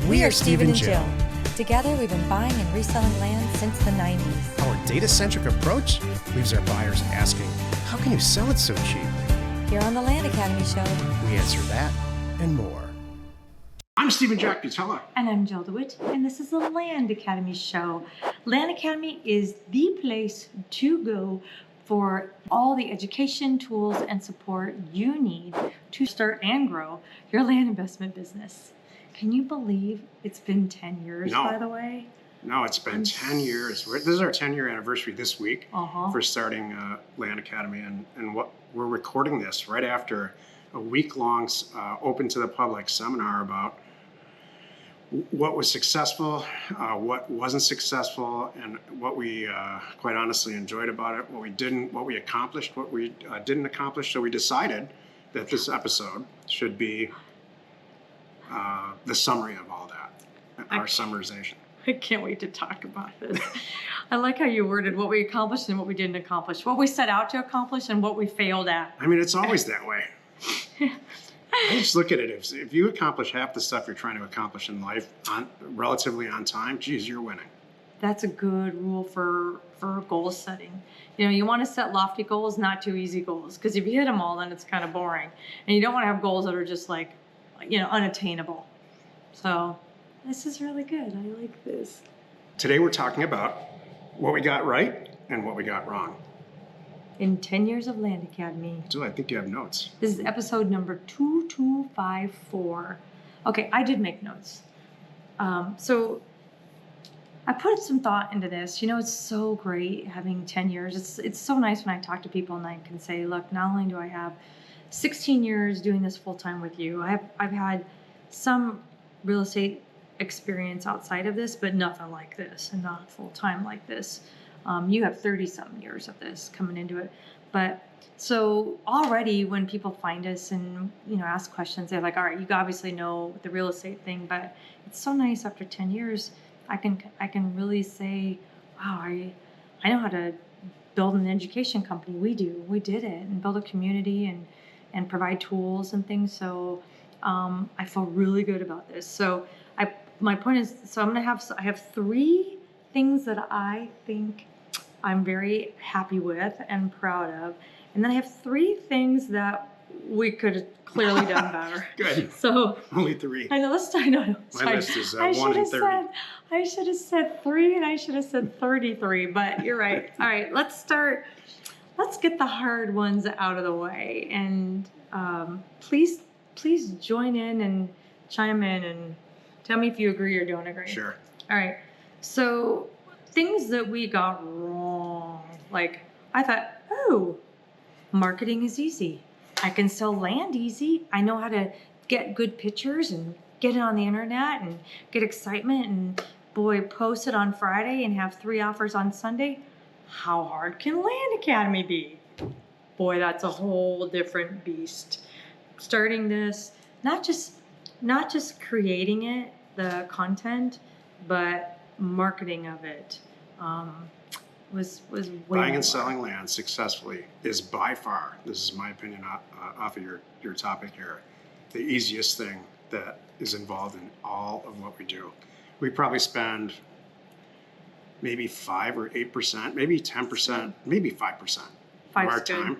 We are Steve and Jill. Together, we've been buying and reselling land since the 90s. Our data-centric approach leaves our buyers asking, how can you sell it so cheap? Here on the Land Academy Show, We answer that and more. I'm Stephen Jack Butella. And I'm Jill DeWitt, and this is the Land Academy Show. Land Academy is the place to go for all the education, tools, and support you need to start and grow your land investment business. Can you believe it's been 10 years, by the way? No, it's been 10 years. This is our 10-year anniversary this week for starting Land Academy. And what we're recording this right after a week-long open to the public seminar about what was successful, what wasn't successful, and what we quite honestly enjoyed about it, what we didn't, what we accomplished, what we didn't accomplish. So we decided that this episode should be the summary of all that, our summarization. I can't wait to talk about this. I like how you worded what we accomplished and what we didn't accomplish, what we set out to accomplish and what we failed at. I mean, it's always that way. I just look at it, if you accomplish half the stuff you're trying to accomplish in life relatively on time, geez, you're winning. That's a good rule for goal setting. You know, you want to set lofty goals, not too easy goals, because if you hit them all, then it's kind of boring. And you don't want to have goals that are just like, you know, unattainable. So this is really good. I like this. Today we're talking about what we got right and what we got wrong. In 10 years of Land Academy. So I think you have notes. This is episode number 2254. Okay, I did make notes. So I put some thought into this. You know, it's so great having 10 years. It's so nice when I talk to people and I can say, look, not only do I have 16 years doing this full time with you, I've had some real estate experience outside of this, but nothing like this and not full time like this. You have 30-something years of this coming into it. But so already when people find us and, you know, ask questions, they're like, all right, you obviously know the real estate thing, but it's so nice after 10 years, I can really say, wow, I know how to build an education company. We did it, and build a community and provide tools and things. So I feel really good about this. So my point is, so I have three things that I think I'm very happy with and proud of. And then I have three things that we could have clearly done better. Good. So only three. I know. My list is 1 and 30. I should have said 3 and I should have said 33, but you're right. All right, let's start. Let's get the hard ones out of the way. And please join in and chime in and tell me if you agree or don't agree. Sure. All right. So things that we got wrong. Like I thought, oh, marketing is easy. I can sell land easy. I know how to get good pictures and get it on the internet and get excitement and post it on Friday and have 3 offers on Sunday. How hard can Land Academy be? Boy, that's a whole different beast. Starting this, not just creating it, the content, but marketing of it was way Buying more. and selling land successfully is by far, this is my opinion off of your topic here, the easiest thing that is involved in all of what we do. We probably spend maybe 5 or 8%, maybe 10%, maybe 5% of our time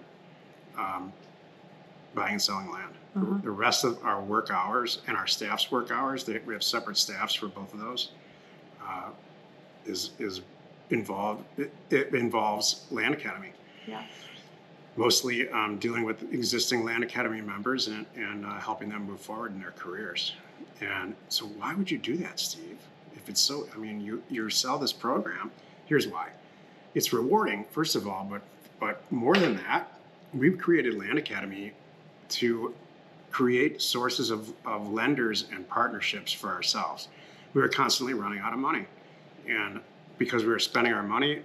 buying and selling land. The rest of our work hours and our staff's work hours, we have separate staffs for both of those, is involved. It involves Land Academy. Yeah. Mostly dealing with existing Land Academy members and helping them move forward in their careers. And so why would you do that, Steve? If it's so, I mean, you sell this program, here's why. It's rewarding, first of all, but more than that, we've created Land Academy to create sources of lenders and partnerships for ourselves. We were constantly running out of money. And because we were spending our money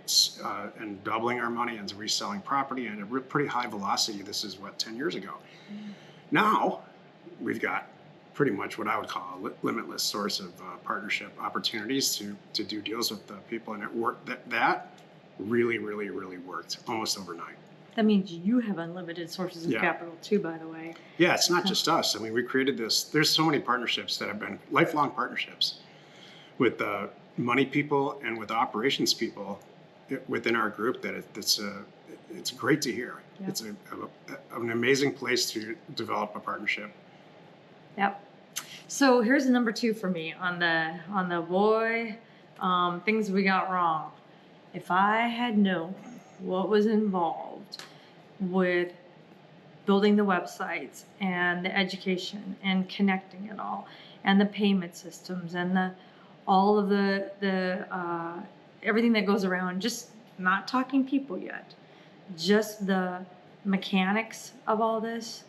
and doubling our money and reselling property at a pretty high velocity, this is 10 years ago. Now, we've got pretty much what I would call a limitless source of partnership opportunities to do deals with the people, and it worked. That really, really, really worked almost overnight. That means you have unlimited sources of Yeah. capital too, by the way. Yeah, it's not just us. I mean, we created this. There's so many partnerships that have been lifelong partnerships with money people and with operations people within our group. That it's great to hear. Yep. It's an amazing place to develop a partnership. Yep. So here's number 2 for me on the things we got wrong. If I had known what was involved with building the websites and the education and connecting it all and the payment systems and all of the everything that goes around, just not talking people yet, just the mechanics of all this,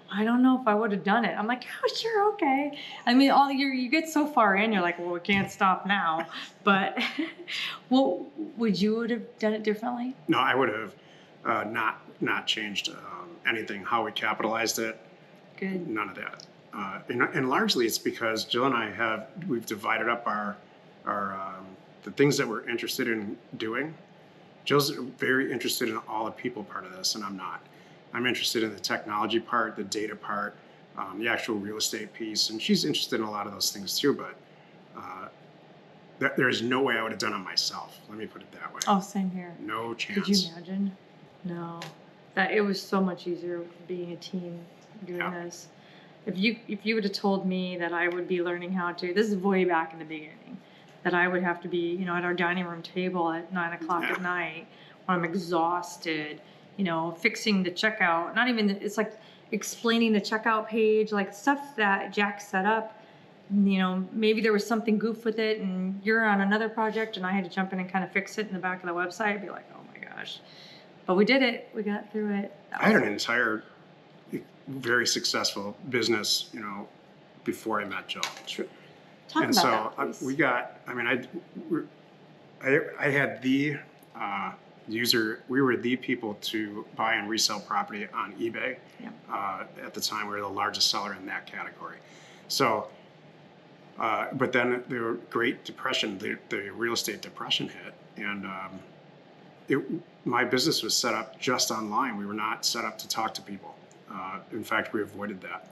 I don't know if I would have done it. I'm like, oh, sure, okay. I mean, you get so far in, you're like, well, we can't stop now. But well, would you have done it differently? No, I would have not changed anything. How we capitalized it, Good. none of that. And largely, it's because Jill and I we've divided up our the things that we're interested in doing. Jill's very interested in all the people part of this, and I'm not. I'm interested in the technology part, the data part, the actual real estate piece, and she's interested in a lot of those things too. But there is no way I would have done it myself. Let me put it that way. Oh, same here. No chance. Could you imagine? No, that it was so much easier being a team doing this. If you would have told me that I would be learning how to, this is way back in the beginning, that I would have to be, at our dining room table at 9 o'clock at night when I'm exhausted, fixing the checkout, not even, it's like explaining the checkout page, like stuff that Jack set up, maybe there was something goof with it and you're on another project and I had to jump in and kind of fix it in the back of the website. I'd be like, oh my gosh, but we did it. We got through it. I had an entire very successful business, before I met Jill. True. Talk And about so that, please. we got, I had the we were the people to buy and resell property on eBay. Yeah. At the time, we were the largest seller in that category. So, but then the Great Depression, the real estate depression hit, and my business was set up just online. We were not set up to talk to people. In fact, we avoided that.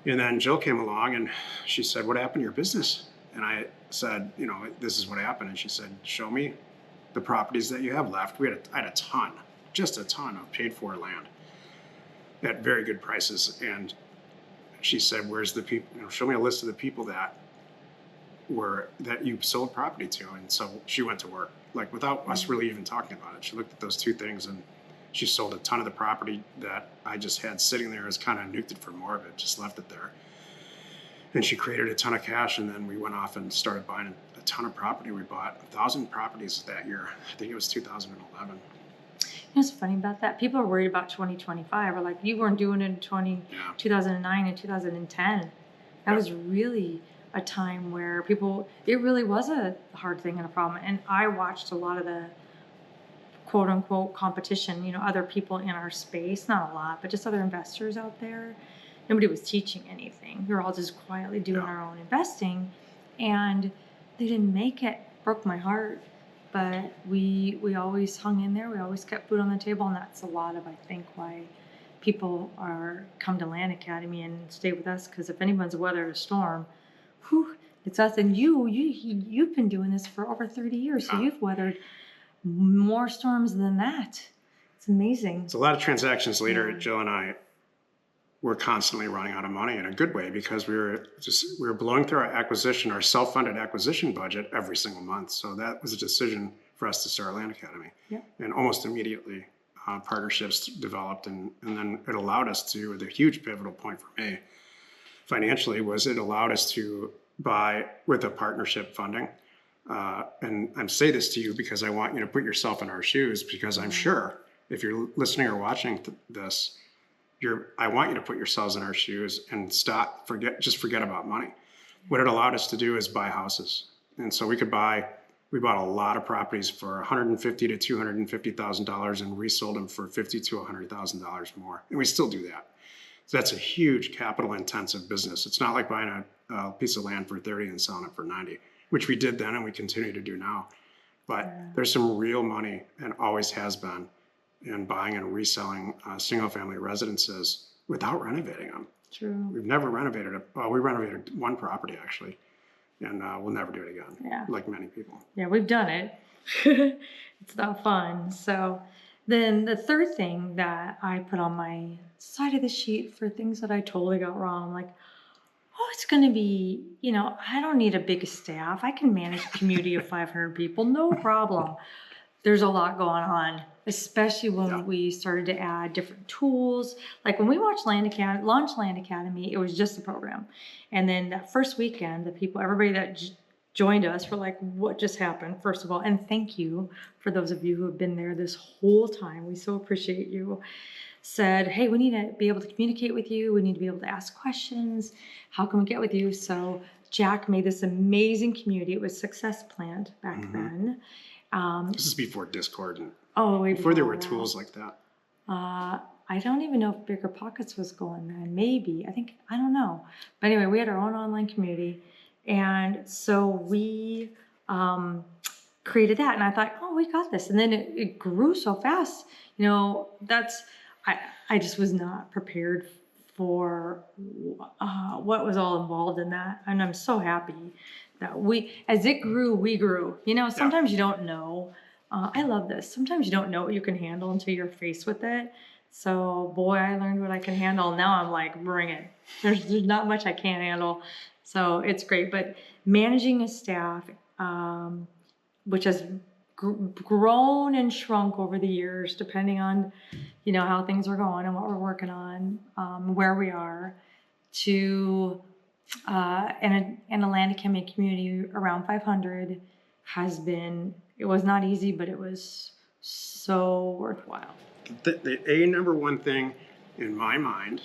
And then Jill came along and she said, "What happened to your business?" And I said, "This is what happened." And she said, "Show me the properties that you have left." I had a ton, just a ton of paid for land at very good prices. And she said, "Where's the people, show me a list of the people that you sold property to." And so she went to work, like without us really even talking about it. She looked at those two things and she sold a ton of the property that I just had sitting there, as kind of nuked it for more of it, just left it there. And she created a ton of cash, and then we went off and started buying a ton of property. We bought 1,000 properties that year. I think it was 2011. What's funny about that? People are worried about 2025, or like you weren't doing it in 2009 and 2010. That was really a time where it really was a hard thing and a problem. And I watched a lot of the quote unquote competition, other people in our space, not a lot, but just other investors out there. Nobody was teaching anything. We were all just quietly doing our own investing, and they didn't make it. Broke my heart, but we always hung in there. We always kept food on the table, and that's a lot of, I think, why people come to Land Academy and stay with us. Because if anyone's weathered a storm, it's us. And you've been doing this for over 30 years, so you've weathered more storms than that. It's amazing. It's a lot of transactions later. Jill and I were constantly running out of money in a good way, because we were blowing through our self-funded acquisition budget every single month. So that was a decision for us to start Land Academy. Yeah. And almost immediately partnerships developed, and then it allowed us to, the huge pivotal point for me financially was it allowed us to buy with a partnership funding. And I say this to you because I want you to put yourself in our shoes, because I'm sure if you're listening or watching this, I want you to put yourselves in our shoes and forget about money. What it allowed us to do is buy houses. And so we bought a lot of properties for $150,000 to $250,000 and resold them for $50,000 to $100,000 more. And we still do that. So that's a huge capital intensive business. It's not like buying a piece of land for 30 and selling it for 90, which we did then and we continue to do now. But Yeah. there's some real money, and always has been, in buying and reselling single-family residences without renovating them. True. We've never renovated it. Well, we renovated one property actually, and we'll never do it again. Yeah. Like many people. Yeah, we've done it. It's not fun. So then the third thing that I put on my side of the sheet for things that I totally got wrong, I'm like, oh, it's going to be, I don't need a big staff. I can manage a community of 500 people, no problem. There's a lot going on, especially when we started to add different tools. Like when we launched Land Academy, it was just the program. And then that first weekend, everybody that joined us were like, what just happened? First of all, and thank you for those of you who have been there this whole time. We so appreciate you. Said, hey, we need to be able to communicate with you. We need to be able to ask questions. How can we get with you? So Jack made this amazing community. It was Success Plant back then. This is before Discord and way before there were that. tools like that. I don't even know if Bigger Pockets was going then. Maybe. I don't know. But anyway, we had our own online community. And so we created that. And I thought, oh, we got this. And then it grew so fast. I just was not prepared for what was all involved in that. And I'm so happy that as it grew, we grew. Sometimes you don't know. I love this. Sometimes you don't know what you can handle until you're faced with it. So, boy, I learned what I can handle. Now I'm like, bring it. There's not much I can't handle. So it's great. But managing a staff, which has grown and shrunk over the years, depending on, how things are going and what we're working on, where we are, to and a Land Academy community around 500 it was not easy, but it was so worthwhile. The number one thing in my mind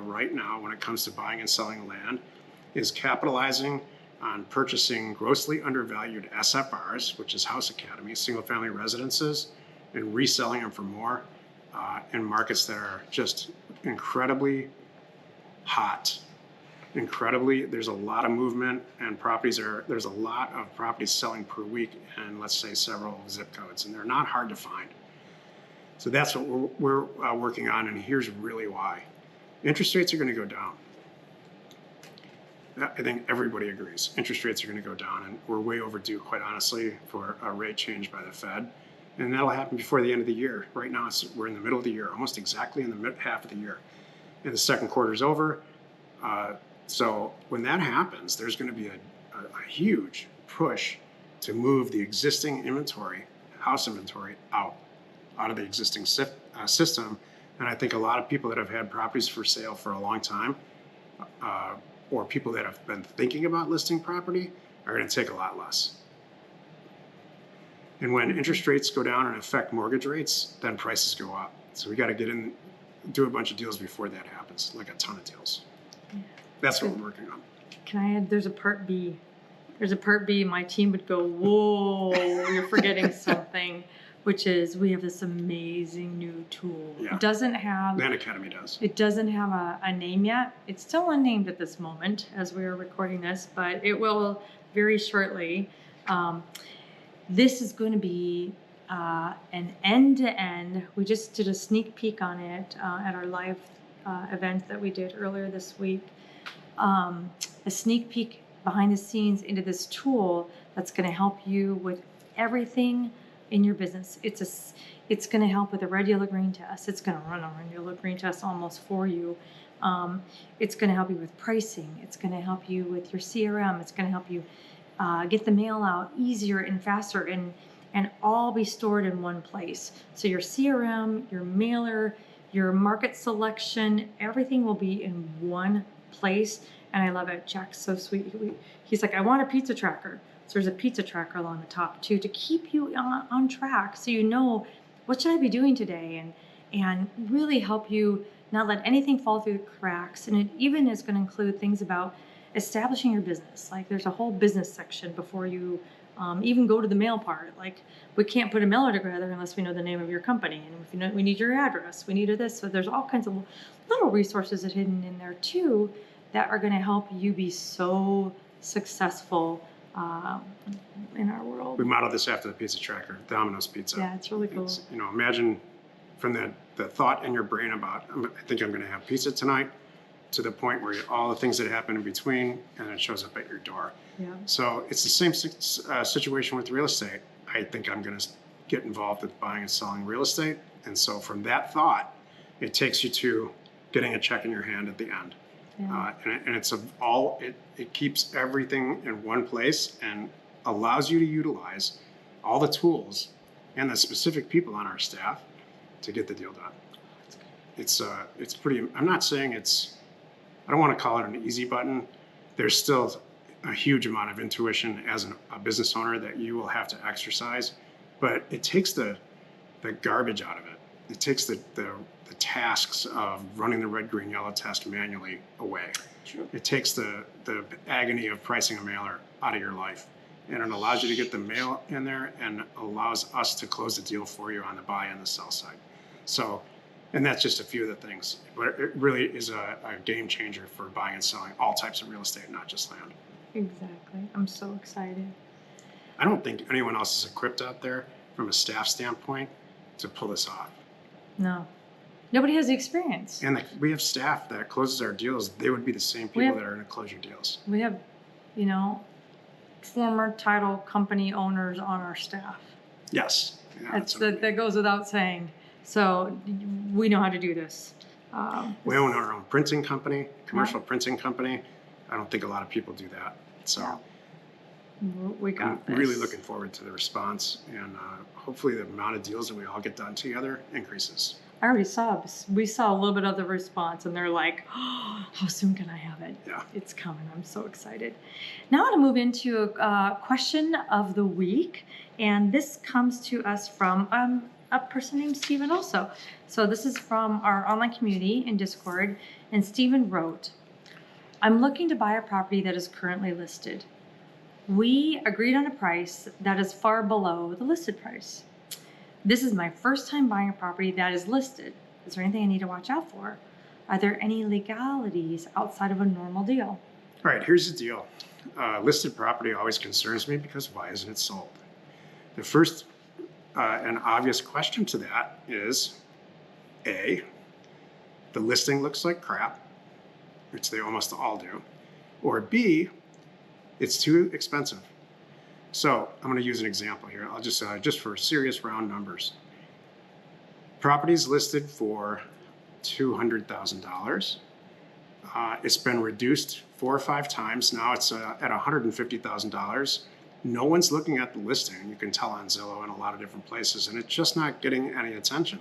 right now when it comes to buying and selling land is capitalizing on purchasing grossly undervalued SFRs, which is House Academy, single family residences, and reselling them for more in markets that are just incredibly hot. There's a lot of movement, and there's a lot of properties selling per week in, let's say, several zip codes, and they're not hard to find. So that's what we're working on, and here's really why. Interest rates are going to go down. I think everybody agrees. Interest rates are going to go down, and we're way overdue, quite honestly, for a rate change by the Fed. And that'll happen before the end of the year. Right now, we're in the middle of the year, almost exactly in the mid half of the year. And the second quarter's over. So when that happens, there's going to be a huge push to move the existing inventory, house inventory, out of the existing system. And I think a lot of people that have had properties for sale for a long time, or people that have been thinking about listing property, are going to take a lot less. And when interest rates go down and affect mortgage rates, then prices go up. So we got to get in, do a bunch of deals before that happens, like a ton of deals. That's what we're working on. Can I add, there's a part B. My team would go, whoa, you're forgetting something, which is we have this amazing new tool. Yeah. It doesn't have... Land Academy does. It doesn't have a name yet. It's still unnamed at this moment as we are recording this, but it will very shortly. This is going to be an end-to-end. We just did a sneak peek on it at our live event that we did earlier this week. A sneak peek behind the scenes into this tool that's going to help you with everything in your business. It's going to help with a red, yellow, green test. It's going to run a red, yellow, green test almost for you. It's going to help you with pricing. It's going to help you with your CRM. It's going to help you get the mail out easier and faster, and all be stored in one place. So your CRM, your mailer, your market selection, everything will be in one place. And I love it. Jack's so sweet. He's like, I want a pizza tracker. So there's a pizza tracker along the top too, to keep you on track, so you know what should I be doing today, and really help you not let anything fall through the cracks. And it even is going to include things about establishing your business. Like there's a whole business section before you even go to the mail part. Like we can't put a mailer together unless we know the name of your company, and if you know, we need your address, we need this. So there's all kinds of little resources hidden in there too that are going to help you be so successful uh, in our world. We modeled this after the pizza tracker, Domino's Pizza. Yeah, it's really cool. You know, imagine from the thought in your brain about, I think I'm going to have pizza tonight, to the point where all the things that happen in between, and it shows up at your door. Yeah. So it's the same situation with real estate. I think I'm going to get involved with buying and selling real estate. And so from that thought, it takes you to getting a check in your hand at the end. Yeah. And it keeps everything in one place and allows you to utilize all the tools and the specific people on our staff to get the deal done. It's pretty, I'm not saying I don't want to call it an easy button. There's still a huge amount of intuition as a business owner that you will have to exercise, but it takes the garbage out of it. It takes the tasks of running the red, green, yellow test manually away. True. It takes the agony of pricing a mailer out of your life, and it allows you to get the mail in there and allows us to close the deal for you on the buy and the sell side. So, and that's just a few of the things, but it really is a game changer for buying and selling all types of real estate, not just land. Exactly. I'm so excited. I don't think anyone else is equipped out there from a staff standpoint to pull this off. No. Nobody has the experience. And we have staff that closes our deals. They would be the same people that are going to close your deals. We have, former title company owners on our staff. Yes. Yeah, that goes without saying. So we know how to do this. We own our own printing company, commercial printing company. I don't think a lot of people do that. So we got I'm this. really looking forward to the response, and hopefully the amount of deals that we all get done together increases. I already we saw a little bit of the response, and they're like, oh, how soon can I have it? Yeah. It's coming. I'm so excited. Now I want to move into a question of the week, and this comes to us from a person named Stephen also. So this is from our online community in Discord, and Stephen wrote, I'm looking to buy a property that is currently listed. We agreed on a price that is far below the listed price. This is my first time buying a property that is listed. Is there anything I need to watch out for? Are there any legalities outside of a normal deal? All right, here's the deal. Listed property always concerns me because why isn't it sold? The first and obvious question to that is, A, the listing looks like crap, which they almost all do, or B, it's too expensive. So I'm going to use an example here. I'll just for serious round numbers. Property's listed for $200,000. It's been reduced 4 or 5 times. Now it's at $150,000. No one's looking at the listing. You can tell on Zillow and a lot of different places, and it's just not getting any attention.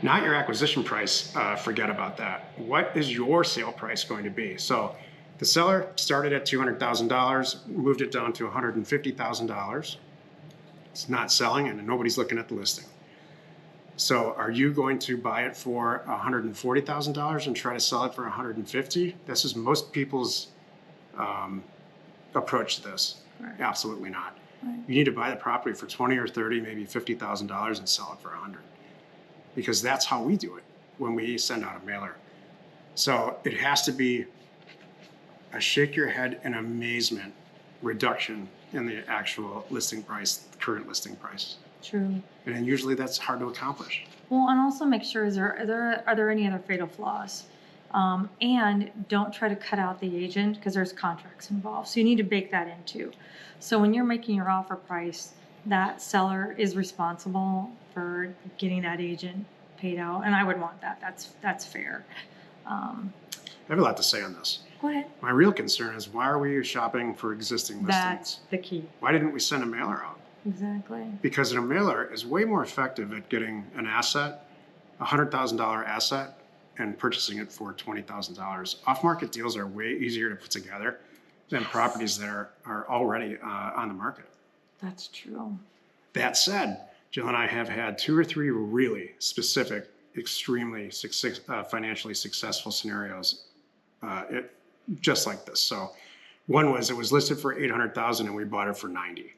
Not your acquisition price, forget about that. What is your sale price going to be? So the seller started at $200,000, moved it down to $150,000. It's not selling and nobody's looking at the listing. So are you going to buy it for $140,000 and try to sell it for $150,000? This is most people's approach to this. Right. Absolutely not. Right. You need to buy the property for $20,000 or $30,000, maybe $50,000 and sell it for $100,000. Because that's how we do it when we send out a mailer. So it has to be a shake your head in amazement reduction in the actual listing price, current listing price. True. And usually that's hard to accomplish. Well, and also make sure, are there any other fatal flaws? And don't try to cut out the agent because there's contracts involved. So you need to bake that in too. So when you're making your offer price, that seller is responsible for getting that agent paid out. And I would want that. That's fair. I have a lot to say on this. Go ahead. My real concern is why are we shopping for existing listings? That's the key. Why didn't we send a mailer out? Exactly. Because a mailer is way more effective at getting an asset, a $100,000 asset, and purchasing it for $20,000. Off-market deals are way easier to put together than properties that are already on the market. That's true. That said, Jill and I have had 2 or 3 really specific, extremely financially successful scenarios just like this. So one was, it was listed for $800,000 and we bought it for $90,000.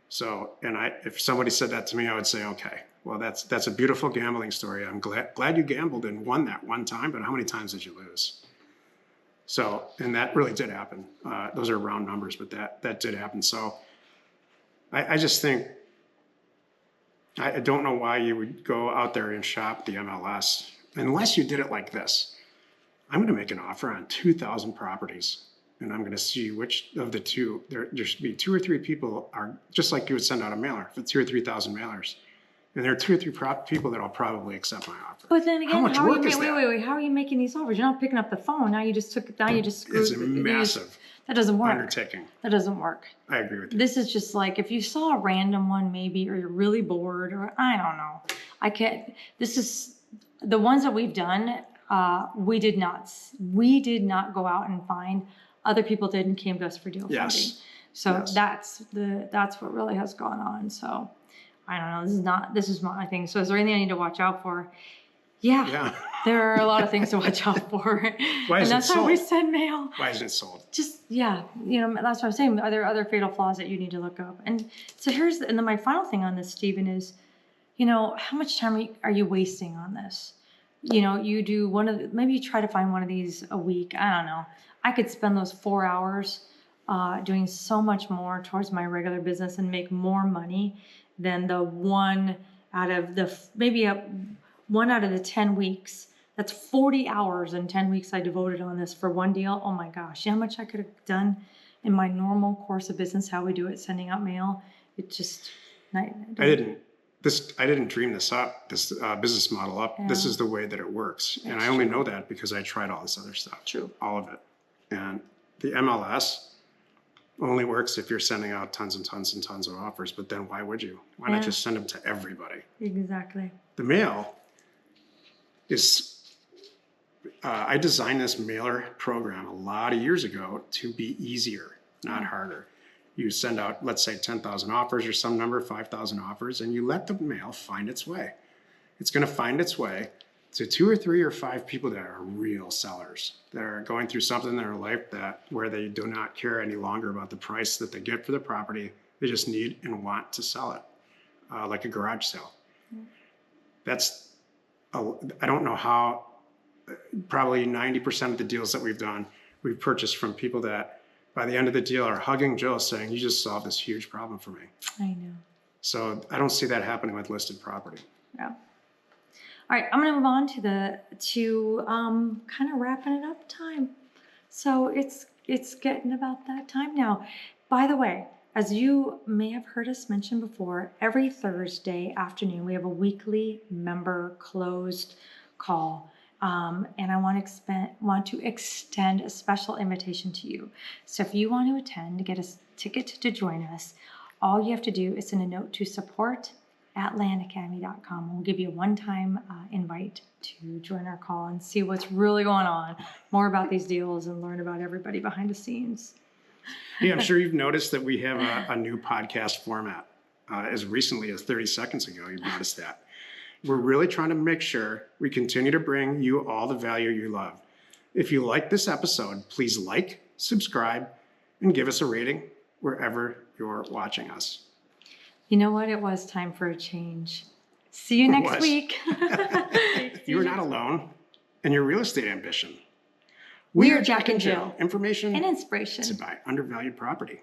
So, and if somebody said that to me, I would say, okay, well, that's a beautiful gambling story. I'm glad you gambled and won that one time, but how many times did you lose? So, and that really did happen. Those are round numbers, but that did happen. So I just think, I don't know why you would go out there and shop the MLS unless you did it like this. I'm going to make an offer on 2,000 properties, and I'm going to see which of the two, there should be 2 or 3 people are just like you would send out a mailer for 2,000 or 3,000 mailers. And there are 2 or 3 people that will probably accept my offer. But then again, how much work is that? wait, how are you making these offers? You're not picking up the phone. Now you just screwed. It's a massive that doesn't work. undertaking. That doesn't work. I agree with you. This is just like, if you saw a random one maybe, or you're really bored, or I don't know. This is, the ones that we've done, we did not go out and find. Other people did and came to us for deal funding. So Yes. that's what really has gone on. So I don't know. This is my thing. So is there anything I need to watch out for? Yeah. There are a lot of things to watch out for. Why and is it that's why sold? we send mail. Why isn't it sold? Just, that's what I'm saying. Are there other fatal flaws that you need to look up? And so and then my final thing on this, Stephen, is, how much time are you wasting on this? You do maybe you try to find one of these a week. I don't know. I could spend those 4 hours doing so much more towards my regular business and make more money than the one out of the 10 weeks. That's 40 hours in 10 weeks I devoted on this for one deal. Oh my gosh, how much I could have done in my normal course of business, how we do it, sending out mail. It just, I didn't dream this up, this business model up. Yeah. This is the way that it works. And I only know that because I tried all this other stuff. True. All of it. And the MLS only works if you're sending out tons and tons and tons of offers. But then why would you? Why not just send them to everybody? Exactly. The mail is, I designed this mailer program a lot of years ago to be easier, not harder. You send out, let's say 10,000 offers or some number, 5,000 offers, and you let the mail find its way. It's going to find its way to 2 or 3 or 5 people that are real sellers, that are going through something in their life where they do not care any longer about the price that they get for the property. They just need and want to sell it, like a garage sale. I don't know how, probably 90% of the deals that we've done, we've purchased from people that by the end of the deal are hugging Joe saying, you just solved this huge problem for me. I know. So I don't see that happening with listed property. Yeah. All right, I'm going to move on to kind of wrapping it up time. So it's getting about that time now. By the way, as you may have heard us mention before, every Thursday afternoon we have a weekly member closed call. And I want to extend a special invitation to you. So if you want to attend, to get a ticket to join us, all you have to do is send a note to support@landacademy.com. We'll give you a one-time invite to join our call and see what's really going on, more about these deals, and learn about everybody behind the scenes. Yeah, I'm sure you've noticed that we have a new podcast format. As recently as 30 seconds ago, you've noticed that. We're really trying to make sure we continue to bring you all the value you love. If you like this episode, please like, subscribe, and give us a rating wherever you're watching us. You know what? It was time for a change. See you next week. You're not alone in your real estate ambition. We are Jack and Jill. Information and inspiration to buy undervalued property.